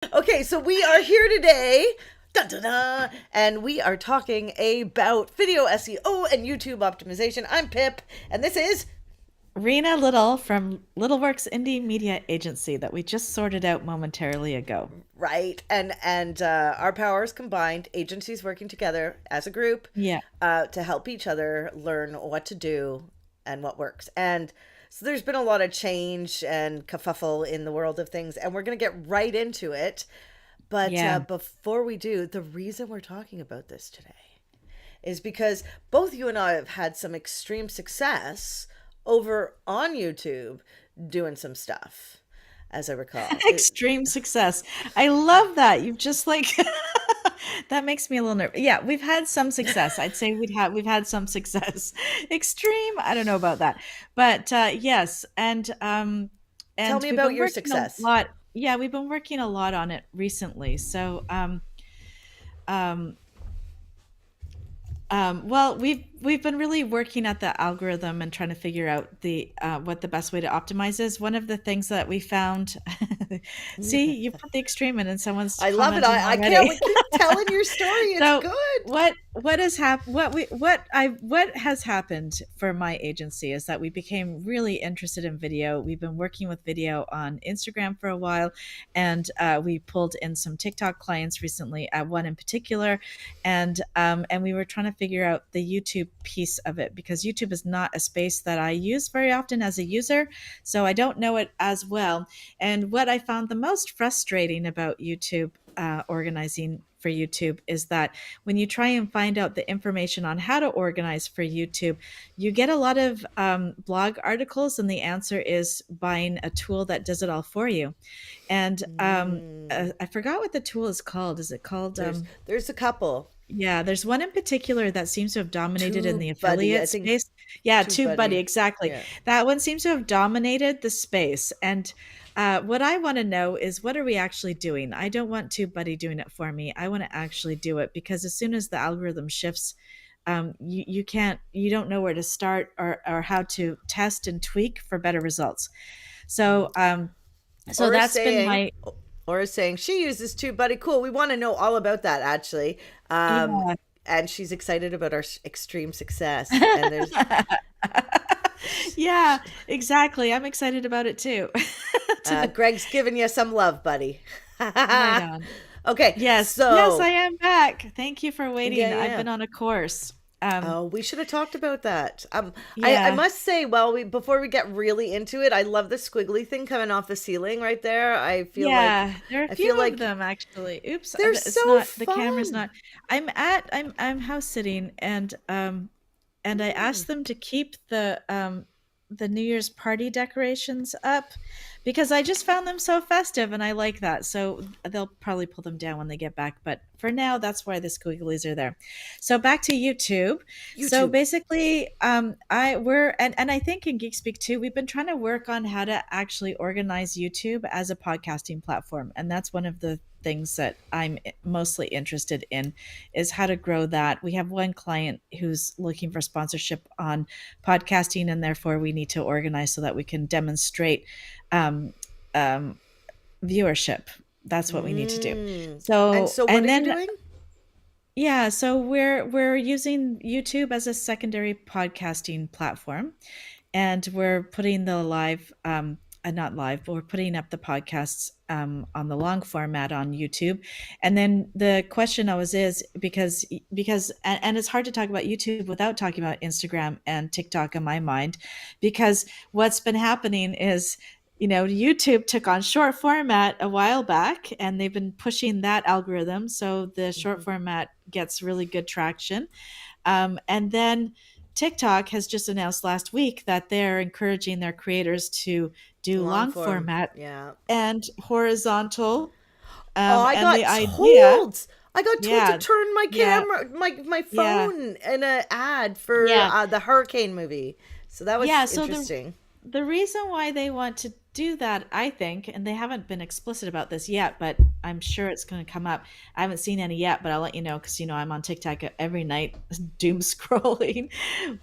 Okay, so we are here today, dun, dun, dun, and we are talking about video SEO and YouTube optimization. I'm Pip, and this is Rena Little from Littleworks Indie Media Agency that we just sorted out momentarily ago. right, and our powers combined, agencies working together as a group Yeah. to help each other learn what to do and what works. And so there's been a lot of change and kerfuffle in the world of things, and we're going to get right into it. But Yeah. before we do, the reason we're talking about this today is because both you and I have had some extreme success over on YouTube doing some stuff, as I recall. Extreme success. I love that. You've just like that makes me a little nervous. Yeah, we've had some success. I'd say we've had some success. Extreme, I don't know about that. But yes, Tell and me we've about been your working a success. lot. Yeah, we've been working a lot on it recently. Um well, we've been really working at the algorithm and trying to figure out the what the best way to optimize is. One of the things that we found, see, you put the extreme in, and someone's I love it. commenting I can't already. wait. Keep telling your story. It's So good. what has happened? What has happened for my agency is that we became really interested in video. We've been working with video on Instagram for a while, and we pulled in some TikTok clients recently. One in particular, and we were trying to figure out the YouTube piece of it because YouTube is not a space that I use very often as a user, so I don't know it as well. And what I found the most frustrating about YouTube, organizing for YouTube, is that when you try and find out the information on how to organize for YouTube, you get a lot of blog articles, and the answer is buying a tool that does it all for you. And Mm. I forgot what the tool is called. Is it called? There's a couple. Yeah, there's one in particular that seems to have dominated in the Tube Buddy. I affiliate think space. Yeah, Tube TubeBuddy, Buddy. exactly. Yeah. That one seems to have dominated the space. And what I want to know is, what are we actually doing? I don't want TubeBuddy doing it for me. I want to actually do it, because as soon as the algorithm shifts, you don't know where to start, or how to test and tweak for better results. So Or is that's been saying, my or is saying she uses Tube Buddy. Cool. We want to know all about that actually. Um, yeah. and she's excited about our extreme success. And there's Yeah, exactly. I'm excited about it too. Greg's giving you some love, buddy. Right on. Okay, Yes, yes, I so am back. Thank you for yeah, waiting. I've yeah. been on a course. Oh, we should have talked about that. I Yeah, must say, well, before we get really into it, I love the squiggly thing coming off the ceiling right there. yeah. There are a I feel few of like them actually. Oops, they're it's so not the camera's fun. not. I'm house sitting, and I Mm. asked them to keep the New Year's party decorations up, because I just found them so festive and I like that. So they'll probably pull them down when they get back, but for now that's why the squigglies are there. So back to YouTube. So YouTube. basically, I we're and I think in Geek Speak too, we've been trying to work on how to actually organize YouTube as a podcasting platform, and that's one of the things that I'm mostly interested in, is how to grow that. We have one client who's looking for sponsorship on podcasting, and therefore we need to organize so that we can demonstrate um, um, viewership. That's what we need to do. Mm. And So, so what and are you then doing? yeah, so we're using YouTube as a secondary podcasting platform, and we're putting the live not live, but we're putting up the podcasts on the long format on YouTube. And then the question always is, and it's hard to talk about YouTube without talking about Instagram and TikTok in my mind, because what's been happening is, YouTube took on short format a while back, and they've been pushing that algorithm, so the short Mhm. format gets really good traction. And then TikTok has just announced last week that they're encouraging their creators to do Long long form. format Yeah. and horizontal. Oh, And the idea, I got told to yeah, turn my yeah, camera, my yeah, phone in an ad for yeah, the hurricane movie. So that yeah. was So the interesting. the reason why they want to do that, I think, and they haven't been explicit about this yet, but I'm sure it's going to come up. I haven't seen any yet, but I'll let you know because I'm on TikTok every night, doom scrolling,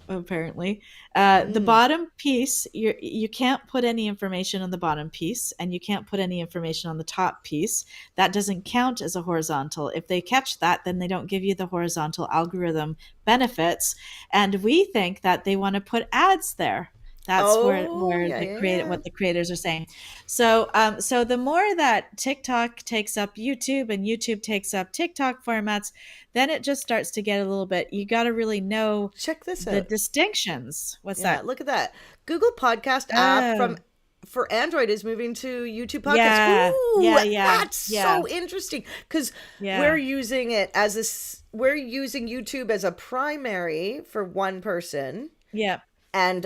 apparently. The Mm. bottom piece, you can't put any information on the bottom piece, and you can't put any information on the top piece. That doesn't count as a horizontal. If they catch that, then they don't give you the horizontal algorithm benefits. And we think that they want to put ads there. That's Oh, yeah, the yeah, yeah. what the creators are saying. So the more that TikTok takes up YouTube and YouTube takes up TikTok formats, then it just starts to get a little bit. You got to really know Check this the out. distinctions. What's Yeah, that? look at that. Google Podcast app from Oh, for Android is moving to YouTube Podcast. yeah, Ooh, yeah, yeah, that's yeah, so interesting because we're yeah, using it as we're using YouTube as a primary for one person, yeah, and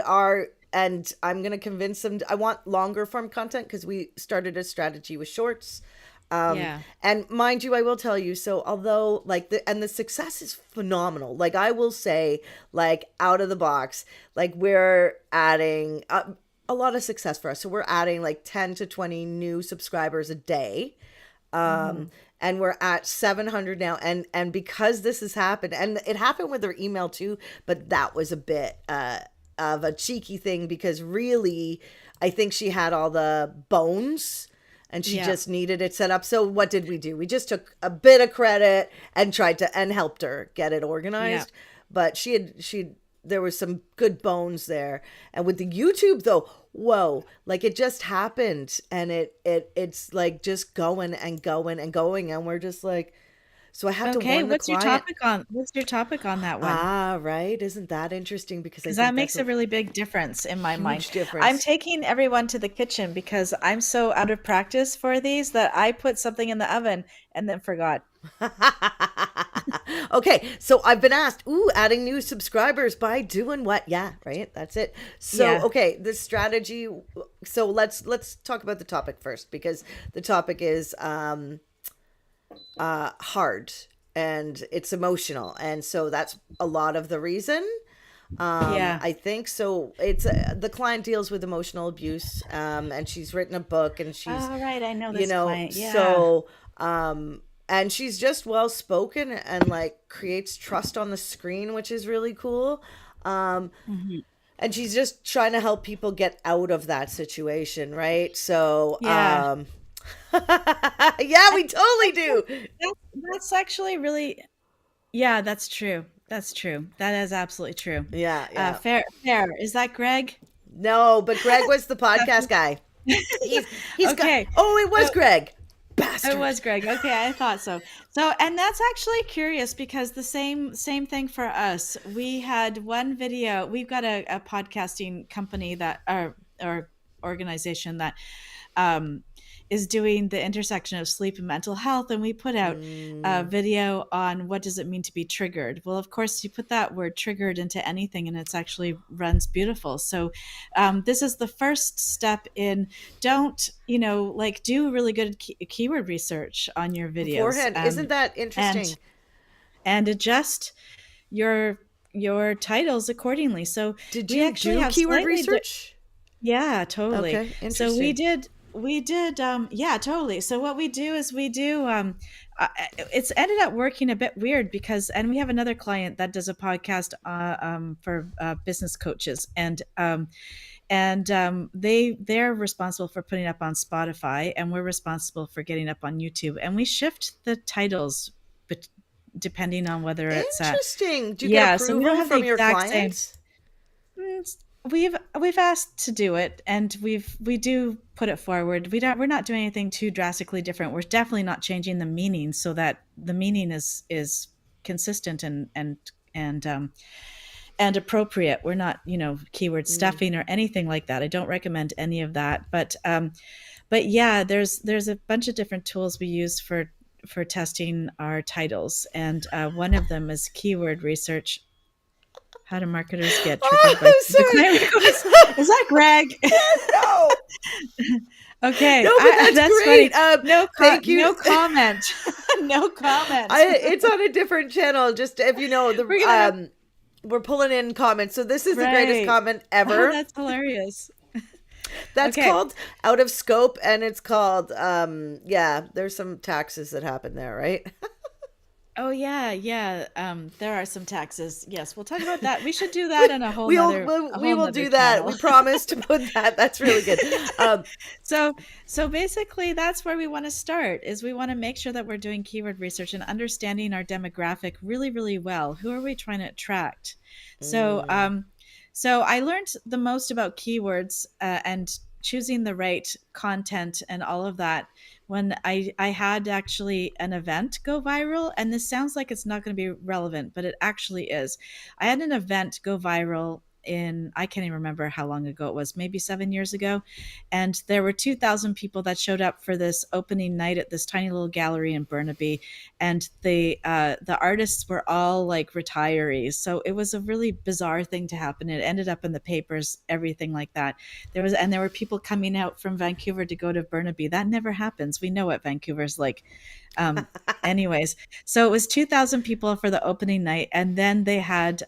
I'm gonna convince them. I want longer form content because we started a strategy with shorts. yeah. And mind you, I will tell you, so although like the success is phenomenal, like I will say, like out of the box, like we're adding a lot of success for us. So we're adding like 10 to 20 new subscribers a day. Hmm. And we're at 700 now. And because this has happened, and it happened with her email too, but that was a bit of a cheeky thing because really, I think she had all the bones and she Yeah, just needed it set up. So what did we do? We just took a bit of credit and tried to and helped her get it yeah. organized. But she there was some good bones there. And with the YouTube though, whoa, like it just happened and it's like just going and going and going and we're just like, so I had to Okay, warn the client. what's your topic on that one? Ah, right. Isn't that interesting? Because I Because that think that's makes a a really big difference in my mind. huge I'm difference. taking everyone to the kitchen because I'm so out of practice for these that I put something in the oven and then forgot. Okay, so I've been asked, ooh, adding new subscribers by doing what? Yeah, right. That's it. So, Yeah. okay, the strategy. So let's talk about the topic first because the topic is hard and it's emotional, and so that's a lot of the reason. Yeah. I think so. It's the client deals with emotional abuse, and she's written a book, and she's, All right. I know you this know, client. Yeah. so and she's just well spoken and like creates trust on the screen, which is really cool. Um, Hmm. and she's just trying to help people get out of that situation, right? So, Yeah. yeah, And we totally do. that's actually really, yeah, that's true. That's true. That is absolutely true. Yeah, yeah. Fair. Is that Greg? No, but Greg was the podcast That's- guy. He's got. Okay. Oh, it was So Greg. it Bastard. was Greg. Okay, I thought so. So, and that's actually curious because the same thing for us. We had one video. We've got a podcasting company that or organization that um, is doing the intersection of sleep and mental health, and we put out a Mm, video on what does it mean to be triggered. Well, of course, you put that word triggered into anything, and it's actually runs beautiful. So, this is the first step in don't like do really good keyword research on your videos beforehand, isn't that and interesting? adjust your titles accordingly. So Did we you actually do have keyword research? yeah, totally. Okay, So interesting. we did yeah, totally. So what we do is we do it's ended up working a bit weird because and we have another client that does a podcast for business coaches and they're responsible for putting up on Spotify and we're responsible for getting up on YouTube and we shift the titles bet- depending on whether it's Interesting. Do you get yeah, so we don't approval have the from your exact same. clients? Mm, we've asked to do it, and we do put it forward. We're not doing anything too drastically different. We're definitely not changing the meaning so that the meaning is consistent and appropriate. We're not keyword Mm. stuffing or anything like that. I don't recommend any of that. But yeah, there's a bunch of different tools we use for testing our titles, and one of them is keyword research. How do marketers get Oh, triggered by the client request? I'm Is that Greg? sorry. No, Okay, no, but that's that's great. funny. No, Thank you. no comment. No comment. It's on a different channel. Just if you know the We're gonna have we're pulling in comments. So this is the greatest right. comment Oh, ever. that's hilarious. That's Okay. called out of scope, and it's called yeah, there's some taxes that happen there, right? Oh yeah, yeah. There are some taxes. Yes, we'll talk about that. We should do that on a We whole will nother do that. channel. We promise to put that. That's really good. Um, So so basically that's where we want to start is we want to make sure that we're doing keyword research and understanding our demographic really, really well. Who are we trying to attract? So mm, so I learned the most about keywords and choosing the right content and all of that when I had actually an event go viral. And this sounds like it's not going to be relevant, but it actually is. I had an event go viral in, I can't even remember how long ago it was, maybe 7 years ago. And there were 2,000 people that showed up for this opening night at this tiny little gallery in Burnaby. And the artists were all like retirees. So it was a really bizarre thing to happen. It ended up in the papers, everything like that. There were people coming out from Vancouver to go to Burnaby. That never happens. We know what Vancouver's like. Um, anyways, so it was 2,000 people for the opening night, and then they had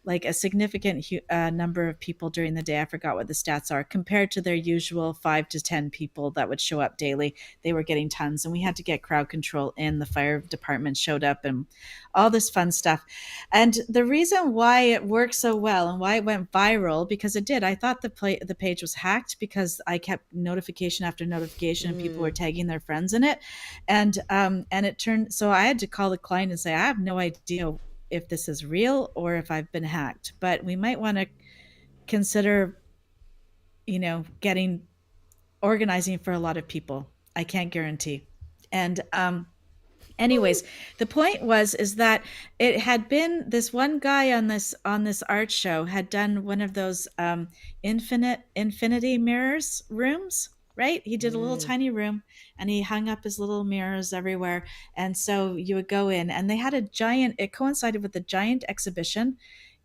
like a significant number of people during the day. I forgot what the stats are compared to their usual 5 to 10 people that would show up daily. They were getting tons, and we had to get crowd control in. The fire department showed up, and all this fun stuff. And the reason why it worked so well and why it went viral, because it did. I thought the page was hacked because I kept notification after notification, and people were mm. tagging their friends in it. And it turned, so I had to call the client and say, I have no idea if this is real or if I've been hacked, but we might want to consider, getting organizing for a lot of people. I can't guarantee. And anyways, the point was is that it had been this one guy on this art show had done one of those infinity mirrors rooms, right? He did a little Mm, tiny room and he hung up his little mirrors everywhere. And so you would go in, and they had a giant, it coincided with a giant exhibition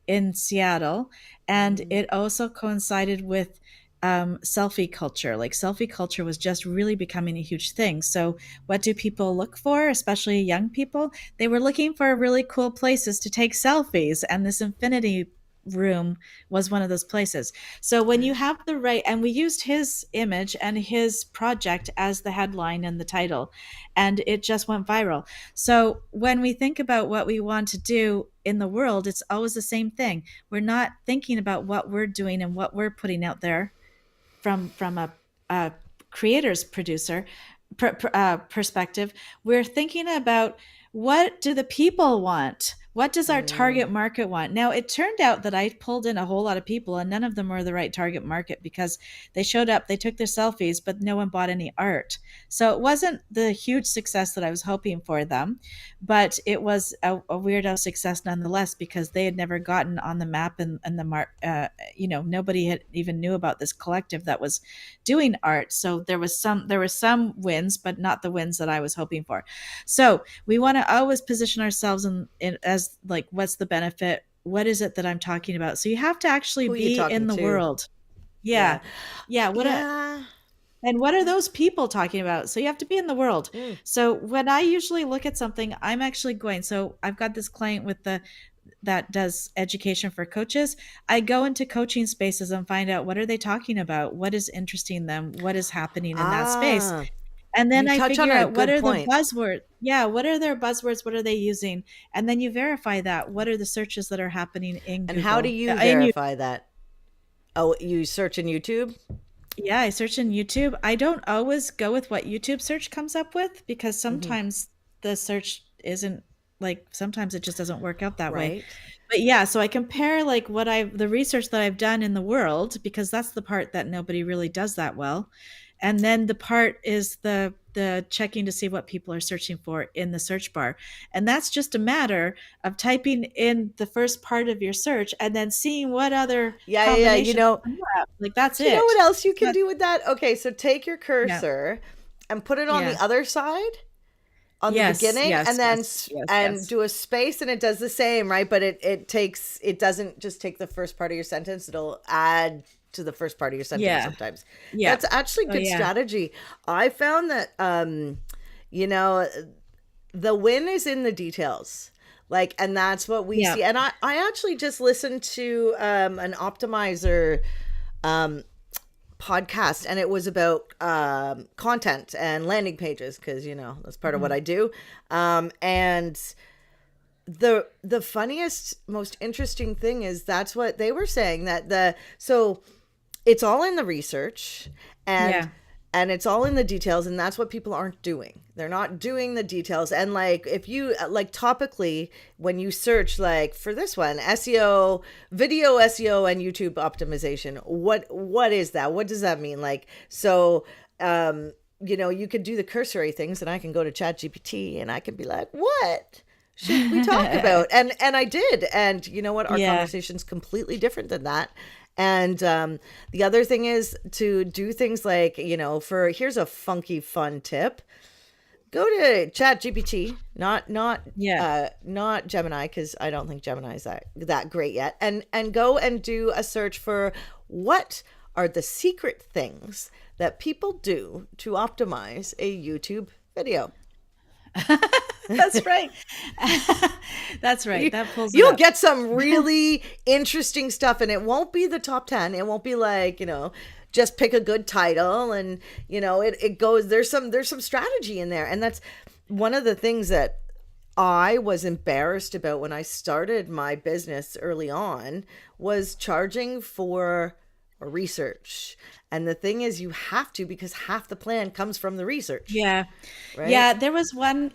in Seattle. And mm. it also coincided with selfie culture. Like selfie culture was just really becoming a huge thing. So, what do people look for, especially young people? They were looking for really cool places to take selfies. And this infinity room was one of those places. So when you have the right, and we used his image and his project as the headline and the title, and it just went viral. So when we think about what we want to do in the world, it's always the same thing. We're not thinking about what we're doing and what we're putting out there from a creator's perspective. We're thinking about, what do the people want? What does our Mm. target market want? Now, it turned out that I pulled in a whole lot of people, and none of them were the right target market because they showed up, they took their selfies, but no one bought any art. So it wasn't the huge success that I was hoping for them, but it was a weirdo success nonetheless because they had never gotten on the map, and nobody had even knew about this collective that was doing art. So there were some wins, but not the wins that I was hoping for. So we want to always position ourselves in as like, what's the benefit? What is it that I'm talking about? So you have to actually Who are you be talking in the to? world. Yeah. Yeah. Yeah. Yeah. And what are those people talking about? So you have to be in the world. Mm. So when I usually look at something, I'm actually going, so I've got this client with the that does education for coaches. I go into coaching spaces and find out, what are they talking about? What is interesting them? What is happening in that space? Ah, And then you I touch on figure a out, what good are the point. buzzwords? Yeah, what are their buzzwords? What are they using? And then you verify that. What are the searches that are happening in And how do Google? you verify that? Oh, you search in YouTube? Yeah, I search in YouTube. I don't always go with what YouTube search comes up with because Hmm. sometimes the search isn't, like, sometimes it just doesn't work out that way. Right. But yeah, so I compare like the research that I've done in the world, because that's the part that nobody really does that well. And then the part is the checking to see what people are searching for in the search bar. And that's just a matter of typing in the first part of your search and then seeing what other Yeah, yeah, yeah. combinations come up. Like, that's Do you know what it. else you So can do with that? Okay, so take your yeah. cursor and put it on the Yeah. other side, on the Yes, beginning, and yes, then yes, yes, and yes. do a space, and it does the same, right? But it doesn't just take the first part of your sentence, it'll add to the first part of your sentence Yeah. sometimes. Yeah. That's actually Oh good yeah. strategy. I found that you know, the win is in the details. Like, and that's what we Yeah. see. And I actually just listened to an optimizer podcast, and it was about content and landing pages, because that's part of what I do. And the funniest, most interesting thing is that's what they were saying, that so it's all in the research, and Yeah. and it's all in the details, and that's what people aren't doing. They're not doing the details. And like, if you like topically, when you search like for this one, SEO, video SEO and YouTube optimization, what is that? What does that mean? Like, so you could do the cursory things, and I can go to Chat GPT and I can be like, what should we talk about? And I did. And you know what? Our Yeah. conversation's completely different than that. And the other thing is to do things like, here's a funky fun tip. Go to Chat GPT, Yeah. not Gemini, because I don't think Gemini is that great yet. And go and do a search for what are the secret things that people do to optimize a YouTube video. That's right. That's right. That pulls it You'll up. get some really interesting stuff, and it won't be the top 10. It won't be like, just pick a good title, and it goes, there's some strategy in there. And that's one of the things that I was embarrassed about when I started my business early on, was charging for research. And the thing is, you have to, because half the plan comes from the research. Yeah. Right? Yeah, there was one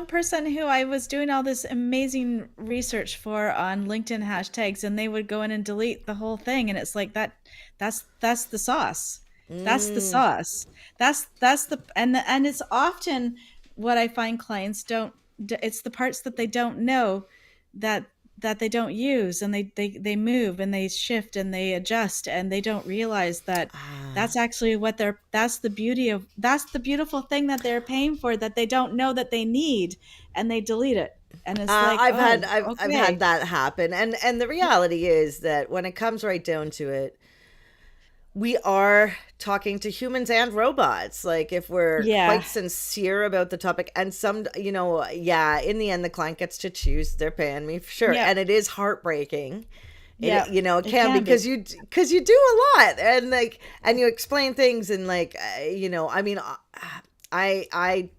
person who I was doing all this amazing research for on LinkedIn hashtags, and they would go in and delete the whole thing, and it's like that's the sauce. That's the sauce. That's the and it's often what I find clients don't, it's the parts that they don't know, that they don't use, and they move and they shift and they adjust, and they don't realize that that's actually what that's the beautiful thing that they're paying for, that they don't know that they need, and they delete it. And it's like, I've had okay. that happen. And the reality is that when it comes right down to it, we are talking to humans and robots. Like, if we're Yeah. quite sincere about the topic, and yeah, in the end, the client gets to choose. They're paying me for sure. Yeah. And it is heartbreaking. Yeah. It It can be, can be. because you do a lot, and like, and you explain things, and like, I mean,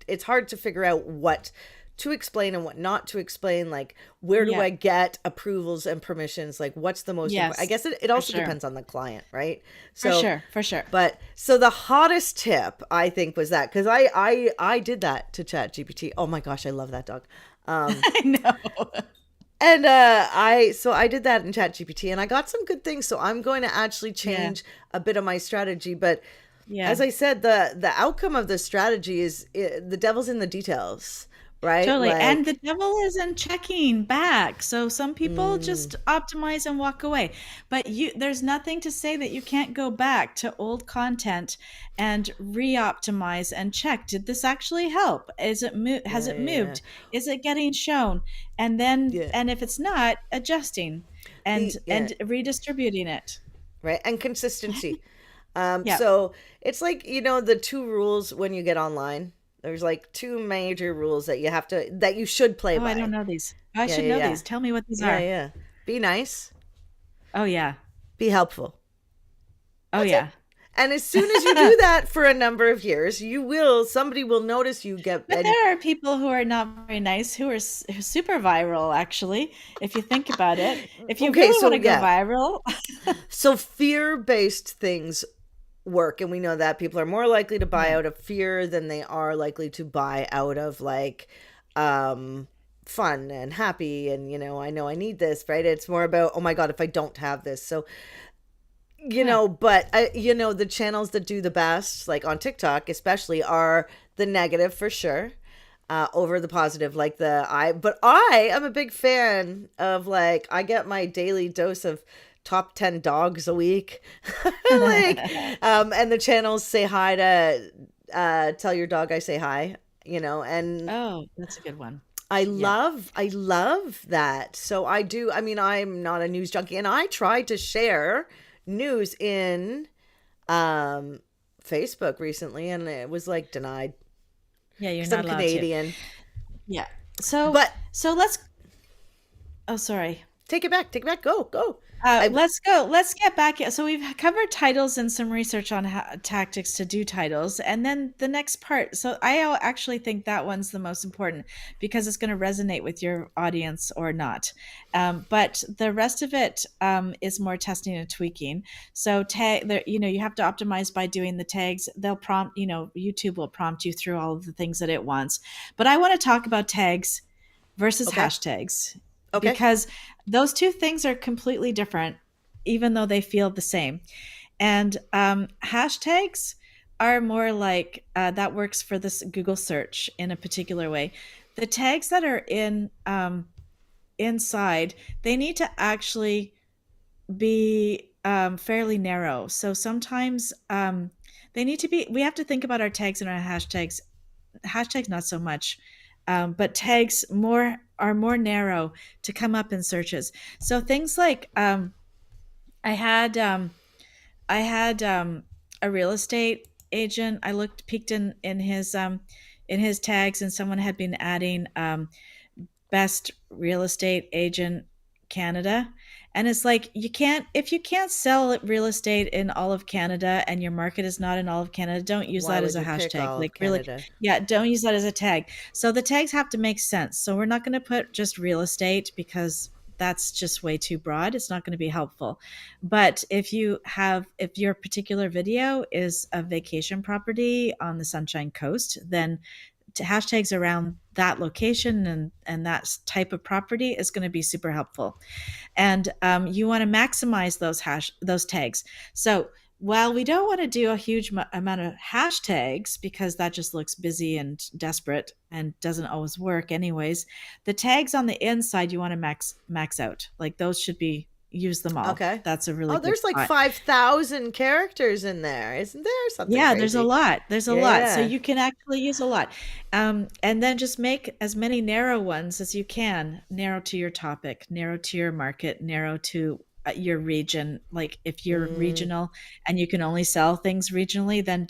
it's hard to figure out what to explain and what not to explain. Like, where do Yeah. I get approvals and permissions? Like, what's the most important? I Yes. guess it For also sure. depends on the client, right? For So, sure. For sure. but so the hottest tip, I think, was that, because I did that to Chat GPT. Oh my gosh, I love that dog. I know. And I did that in Chat GPT, and I got some good things. So I'm going to actually Yeah. change a bit of my strategy. But Yeah. as I said, the outcome of the strategy is, the devil's in the details, right? Totally. And the Like, devil isn't checking back. So some people just optimize and walk away. But there's nothing to say that you can't go back to old content and re-optimize and check. Did this actually help? Has yeah, it yeah, yeah, moved? Is it getting shown? And then, yeah. and if it's not, adjusting and Yeah, redistributing it. right. And consistency. Yeah. So it's like, the two rules when you get online. There's like two major rules that you should play Oh, I don't by. know these. I Yeah, should yeah, know yeah. these. Tell me what these Yeah, are. yeah. Be nice, Oh, yeah. be helpful. Oh, That's it. yeah. And as soon as you do that for a number of years, somebody will notice you But there are people who are not very nice, who are super viral, actually, if you think about it. If you okay, really so want to go yeah. viral, So fear-based things work, and we know that people are more likely to buy yeah. out of fear than they are likely to buy out of like fun and happy, and I know I need this, right? It's more about, oh my god, if I don't have this. So Yeah. but the channels that do the best, like on TikTok especially, are the negative for sure, over the positive. Like, but I am a big fan of, like, I get my daily dose of top 10 dogs a week. Like, and the channels say hi to, tell your dog I say hi, and Oh, that's a good one. I Yeah. love that. So I do. I mean, I'm not a news junkie, and I tried to share news in um Facebook recently, and it was like denied, Yeah, you're because not I'm allowed to. Canadian. Yeah. So But so let's Oh, sorry. take it back, go. I Let's go. Let's get back. So we've covered titles and some research on tactics to do titles, and then the next part. So actually think that one's the most important because it's going to resonate with your audience or not. But the rest of it is more testing and tweaking. So tag, there, you have to optimize by doing the tags. They'll prompt, YouTube will prompt you through all of the things that it wants. But I want to talk about tags versus okay. hashtags Okay. because those two things are completely different, even though they feel the same. And hashtags are more like that works for this Google search in a particular way. The tags that are inside, they need to actually be fairly narrow. So sometimes they need to be. We have to think about our tags and our hashtags. Hashtags not so much, but tags are more narrow to come up in searches. So things like I had I had a real estate agent. I looked peeked in his tags, and someone had been adding best real estate agent Canada. And it's like if you can't sell real estate in all of Canada and your market is not in all of Canada, don't use Why that as would a you pick hashtag. all of Like really, Canada? yeah, don't use that as a tag. So the tags have to make sense. So we're not going to put just real estate because that's just way too broad. It's not going to be helpful. But if your particular video is a vacation property on the Sunshine Coast, then hashtags around that location and that type of property is going to be super helpful. And you want to maximize those tags. So while we don't want to do a huge amount of hashtags because that just looks busy and desperate and doesn't always work anyways, the tags on the inside you want to max out. Like those should be use them all. Okay. That's a really Oh, good there's like spot. 5,000 characters in there. Isn't there something Yeah, there's a crazy? lot. There's a Yeah, lot. So yeah. you can actually use a lot. And then just make as many narrow ones as you can, narrow to your topic, narrow to your market, narrow to your region. Like if you're Mm, regional and you can only sell things regionally, then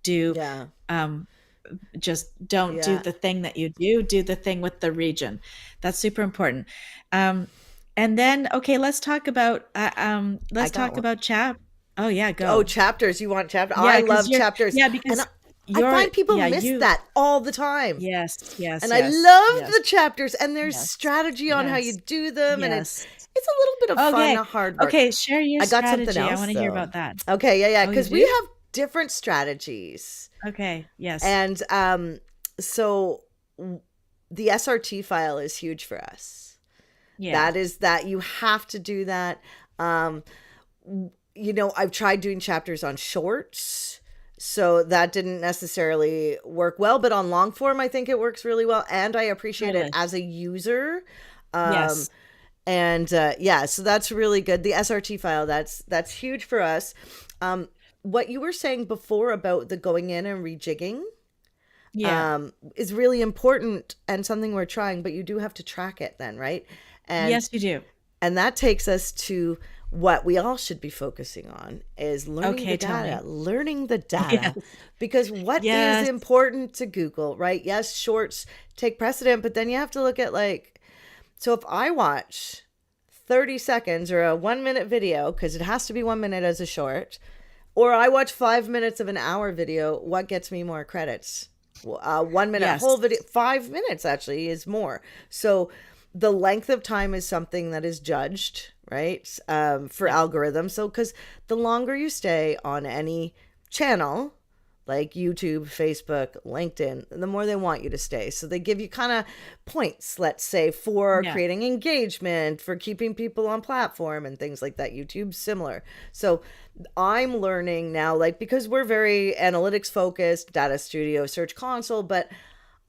do yeah. um, don't do Yeah. the thing that you do the thing with the region. That's super important. Um, and then, okay, I let's got talk one. about chat. Oh yeah, Oh, go. chapters. You want chapter? I Yeah, because love you're chapters. yeah, And because I you're find people yeah, miss you that all the time. yes, And yes, I yes, love yes, the chapters and there's yes, strategy on how you yes, do them and yes. it's a little bit of fun, Okay. not hard work. Okay, share your I got something strategy. I else wanna hear though. about that. Okay, yeah, yeah, Oh, you cuz we do? have different strategies. Okay, yes. And so w- the SRT file is huge for us. Yeah. That is that you have to do that. Um I've tried doing chapters on shorts, so that didn't necessarily work well, but on long form, I think it works really well, and I appreciate it Totally. as a user. Um, Yes. and yeah, so that's really good. The SRT file, that's huge for us. What you were saying before about the going in and rejigging Yeah. is really important and something we're trying, but you do have to track it then, right? And Yes, you do. and that takes us to what we all should be focusing on is Okay, tell me. learning the Yes. data. Because what is Yes. important to Google, right? Yes, shorts take precedent, but then you have to look at so if I watch 30 seconds or a 1 minute video, because it has to be 1 minute as a short, or I watch 5 minutes of an hour video, what gets me more credits? 1 minute Yes. whole video, 5 minutes actually is more. So the length of time is something that is judged, right? For Yeah. algorithms. So, because the longer you stay on any channel, like YouTube, Facebook, LinkedIn, the more they want you to stay. So they give you kind of points, let's say, for Yeah. creating engagement, for keeping people on platform and things like that. YouTube's similar. So I'm learning now, because we're very analytics focused, data studio, search console, but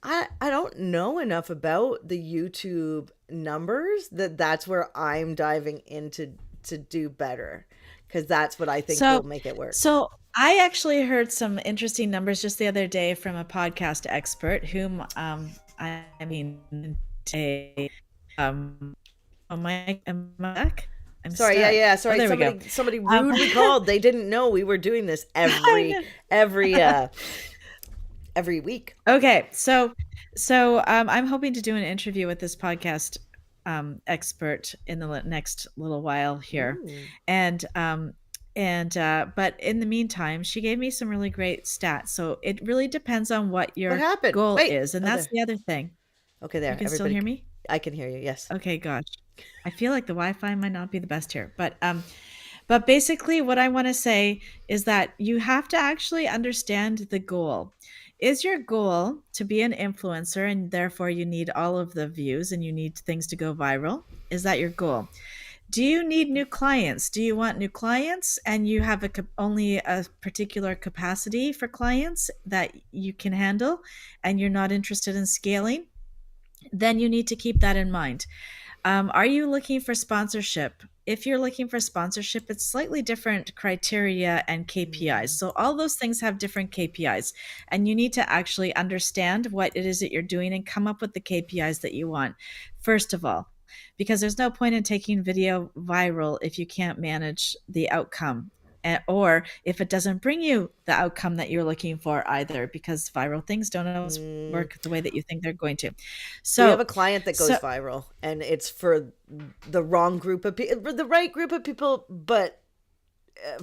I don't know enough about the YouTube numbers that's where I'm diving into to do better because that's what I think will So make it work. so I actually heard some interesting numbers just the other day from a podcast expert whom I mean a um am I back? I'm Sorry, yeah, stuck. yeah. Oh, Sorry, there we go. somebody Um, rudely called. They didn't know we were doing this I every know. every every week. Okay, so I'm hoping to do an interview with this podcast expert in the next little while here, Ooh. and but in the meantime, she gave me some really great stats. So it really depends on what What your happened? goal Wait. is, and Oh, that's there. the other thing. Okay, You there. can still Everybody. hear me? I can hear you. Yes. Okay, gosh. I feel like the Wi-Fi might not be the best here, but basically what I want to say is that you have to actually understand the goal. Is your goal to be an influencer and therefore you need all of the views and you need things to go viral? Is that your goal? Do you need new clients? Do you want new clients and you have only a particular capacity for clients that you can handle and you're not interested in scaling? Then you need to keep that in mind. Are you looking for sponsorship? If you're looking for sponsorship, it's slightly different criteria and KPIs. Mm, So, all those things have different KPIs, and you need to actually understand what it is that you're doing and come up with the KPIs that you want, first of all, because there's no point in taking video viral if you can't manage the outcome. Or if it doesn't bring you the outcome that you're looking for either, because viral things don't always mm. work the way that you think they're going to. We have So, a client that so goes viral, and it's for the wrong group of people, the right group of people, but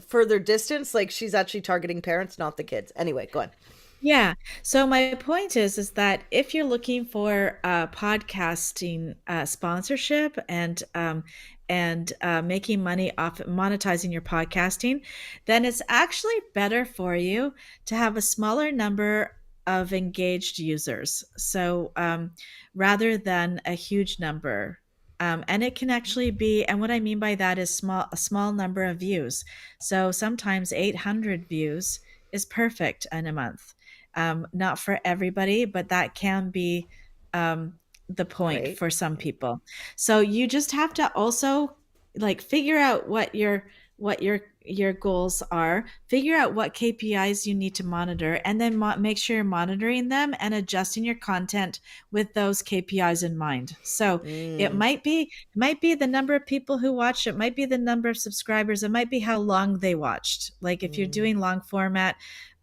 further distance. Like she's actually targeting parents, not the kids. Anyway, go on. Yeah. So my point is that if you're looking for podcasting sponsorship and making money off monetizing your podcasting, then it's actually better for you to have a smaller number of engaged users. So rather than a huge number. And it can actually be, and what I mean by that is a small number of views. So sometimes 800 views is perfect in a month. Not for everybody, but that can be um, the point Great. for some people. So you just have to also like figure out what your goals are, figure out what KPIs you need to monitor, and then make sure you're monitoring them and adjusting your content with those KPIs in mind. So it Mm, might be the number of people who watch, it might be the number of subscribers, it might be how long they watched. Like if you're mm. doing long format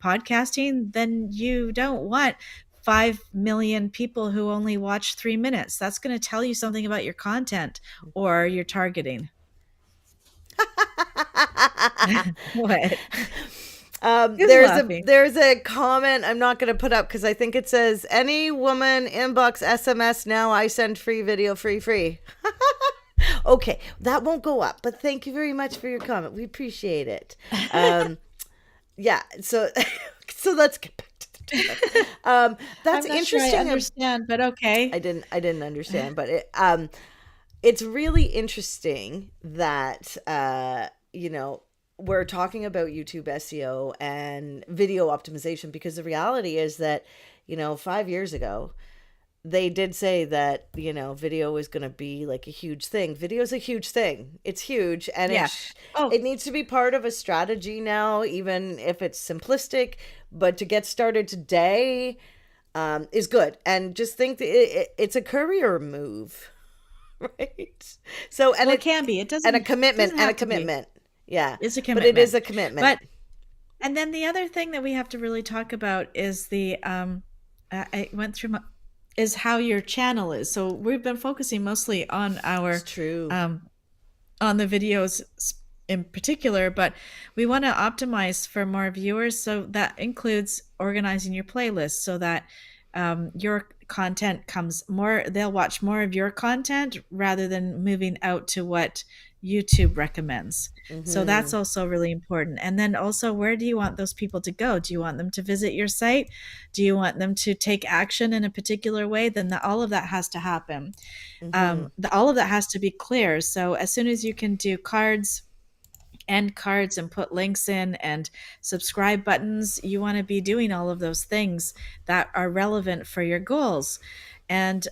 podcasting, then you don't want 5 million people who only watch 3 minutes. That's going to tell you something about your content or your targeting. What? Who's There's a laughing? there's a comment I'm not going to put up because I think it says any woman inbox SMS now. I send free video free. Okay, that won't go up, but thank you very much for your comment. We appreciate it. Yeah, so so let's get back to the topic. That's I'm not sure I interesting. understand, but okay. I didn't understand, but it's really interesting that we're talking about YouTube SEO and video optimization because the reality is that 5 years ago they did say that video is going to be like a huge thing. Video is a huge thing. It's huge, and Yeah. Oh, it needs to be part of a strategy now, even if it's simplistic. But to get started today is good, and just think that it's a career move, right? So well, it can be. It and a doesn't commitment doesn't and a have to be. commitment. Yeah, It's a but it is commitment. a commitment. But and then the other thing that we have to really talk about is the I went through my is how your channel is. So we've been focusing mostly on It's our true. um on the videos in particular, but we want to optimize for more viewers. So that includes organizing your playlist so that your content comes more, they'll watch more of your content rather than moving out to what YouTube recommends. So that's Mm-hmm. also really important. And then also, where do you want those people to go? Do you want them to visit your site? Do you want them to take action in a particular way? Then all of that has to happen. Mm-hmm. All of that has to be clear. So as soon as you can do end cards and put links in and subscribe buttons, you want to be doing all of those things that are relevant for your goals. And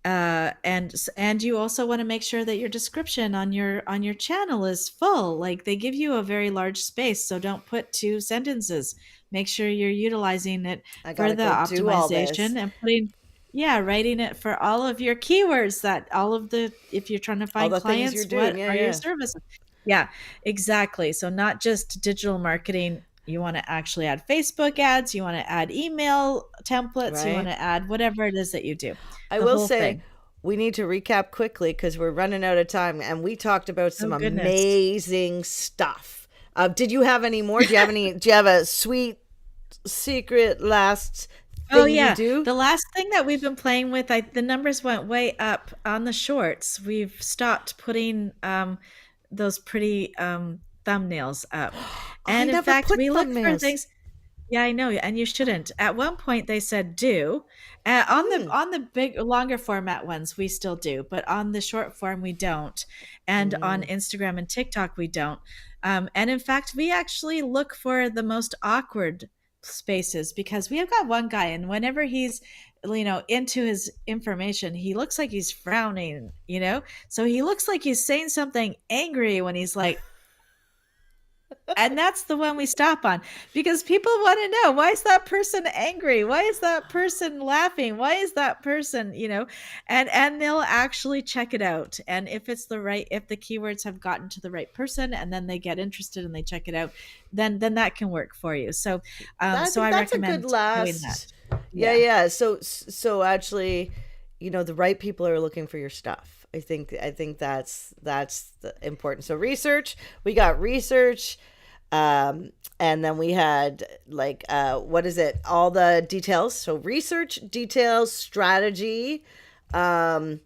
and you also want to make sure that your description on your channel is full. Like they give you a very large space, so don't put two sentences. Make sure you're utilizing it I for gotta the go do all this. optimization and putting, yeah, writing it for all of your keywords, that all of the, if you're trying to All find the things you're clients, doing. what Yeah, are your yeah. services? Yeah, exactly. So not just digital marketing, you want to actually add Facebook ads, you want to add email templates, you want Right. to add whatever it is that you do, I the will whole say thing. we need to recap quickly because we're running out of time, and we talked about Oh some goodness. amazing stuff. Did you have any more? Do you have any? Do you have a sweet secret last Oh thing you yeah, do? the last thing that we've been playing with, the numbers went way up on the shorts. We've stopped putting those pretty thumbnails up, I and in never fact, put we look for thumbnails. things. Yeah, I know, and you shouldn't. At one point, they said do. Mm. On the big, longer format ones, we still do, but on the short form, we don't. And on Mm. Instagram and TikTok, we don't. And in fact, we actually look for the most awkward spaces because we have got one guy, and whenever he's into his information, he looks like he's frowning. So he looks like he's saying something angry when he's like, and that's the one we stop on because people want to know, why is that person angry? Why is that person laughing? Why is that person, and they'll actually check it out. And if the keywords have gotten to the right person and then they get interested and they check it out, then that can work for you. So I so think I that's a good recommend doing that. last. Yeah, Yeah. yeah. So actually, the right people are looking for your stuff. I think that's important. So research, we got research, and then we had like what is it? All the details. So research, details, strategy, um,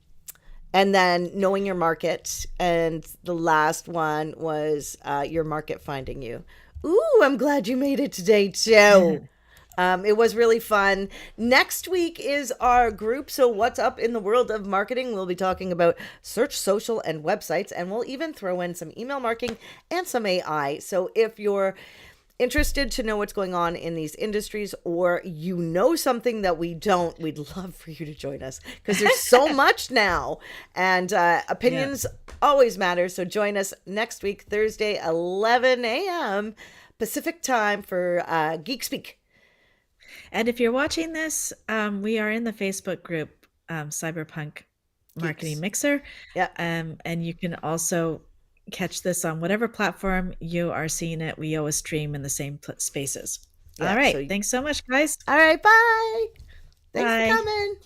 and then knowing your market. And the last one was your market finding you. Ooh, I'm glad you made it today too. It was really fun. Next week is our group. So, what's up in the world of marketing? We'll be talking about search, social, and websites, and we'll even throw in some email marketing and some AI. So, if you're interested to know what's going on in these industries, or you know something that we don't, we'd love for you to join us because there's so much now, and Yeah. opinions always matter. So, join us next week, Thursday, 11 a.m. Pacific time for Geek Speak. And if you're watching this, we are in the Facebook group, Cyberpunk Marketing Geeks. Mixer. Yeah. And you can also catch this on whatever platform you are seeing it. We always stream in the same spaces. All Yeah. right. So, Thanks so much, guys. all right. Bye. Thanks for Bye. coming.